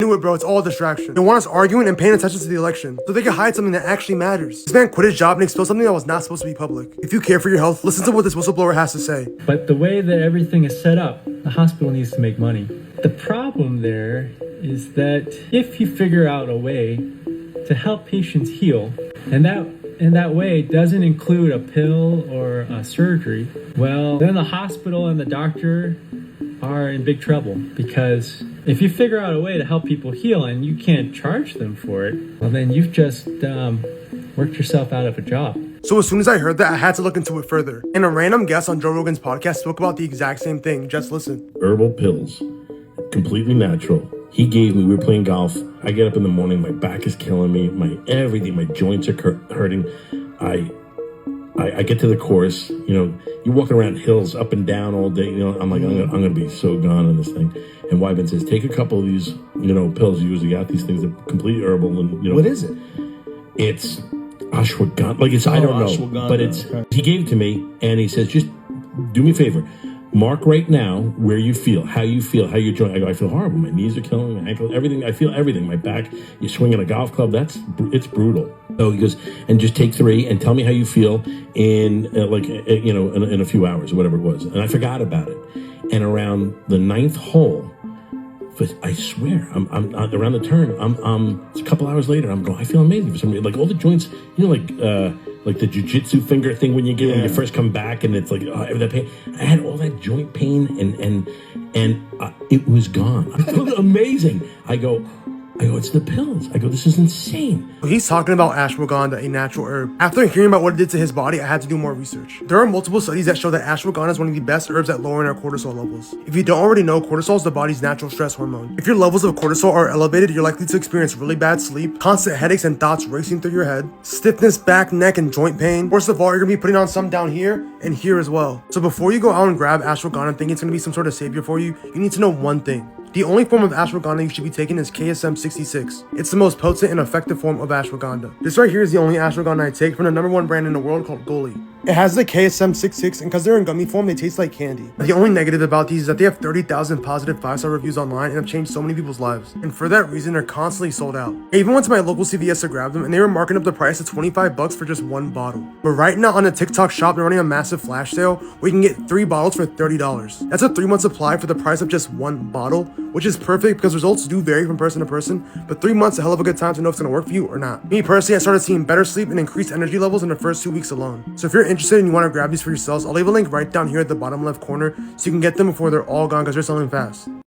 Knew it, bro. It's all a distraction. They want us arguing and paying attention to the election so they can hide something that actually matters. This man quit his job and exposed something that was not supposed to be public. If you care for your health, listen to what this whistleblower has to say. But the way that everything is set up, the hospital needs to make money. The problem there is that if you figure out a way to help patients heal, and that way doesn't include a pill or a surgery, well, then the hospital and the doctor are in big trouble, because if you figure out a way to help people heal and you can't charge them for it, well, then you've just worked yourself out of a job. So as soon as I heard that, I had to look into it further. And a random guest on Joe Rogan's podcast spoke about the exact same thing. Just listen. Herbal pills, completely natural. He gave me, we were playing golf. I get up in the morning, my back is killing me, my joints are hurting. I get to the course, you're walking around hills up and down all day, I'm like, I'm gonna be so gone on this thing. And Wyman says, take a couple of these, pills. You usually got these things that are completely herbal, and What is it? It's ashwagandha. I don't know, ashwagandha. but it's. Okay. He gave it to me, and he says, just do me a favor. Mark right now where you feel, how you feel, how you're joint. I go, I feel horrible. My knees are killing me, my ankles, everything. I feel everything. My back. You're swinging a golf club. It's brutal. So he goes, and just take 3 and tell me how you feel in in a few hours or whatever it was. And I forgot about it. And around the 9th hole, but I swear, I'm around the turn. It's a couple hours later. I'm going. I feel amazing for some reason. Like all the joints, like the jiu-jitsu finger thing when you first come back, and it's like that pain. I had all that joint pain, and it was gone. I felt amazing. I go, it's the pills. I go, this is insane. He's talking about ashwagandha, a natural herb. After hearing about what it did to his body, I had to do more research. There are multiple studies that show that ashwagandha is one of the best herbs at lowering our cortisol levels. If you don't already know, cortisol is the body's natural stress hormone. If your levels of cortisol are elevated, you're likely to experience really bad sleep, constant headaches and thoughts racing through your head, stiffness, back, neck, and joint pain. Worst of all, you're gonna be putting on some down here and here as well. So before you go out and grab ashwagandha and think it's gonna be some sort of savior for you, you need to know one thing. The only form of ashwagandha you should be taking is KSM 66. It's the most potent and effective form of ashwagandha. This right here is the only ashwagandha I take from the #1 brand in the world called Goli. It has the KSM 66, and because they're in gummy form, they taste like candy. The only negative about these is that they have 30,000 positive 5-star reviews online and have changed so many people's lives. And for that reason, they're constantly sold out. I even went to my local CVS to grab them, and they were marking up the price to $25 for just 1 bottle. But right now on the TikTok shop, they're running a massive flash sale where you can get 3 bottles for $30. That's a 3-month supply for the price of just 1 bottle, which is perfect because results do vary from person to person, but 3 months is a hell of a good time to know if it's gonna work for you or not. Me personally, I started seeing better sleep and increased energy levels in the first 2 weeks alone. So if you're interested and you want to grab these for yourselves, I'll leave a link right down here at the bottom left corner so you can get them before they're all gone because they're selling fast.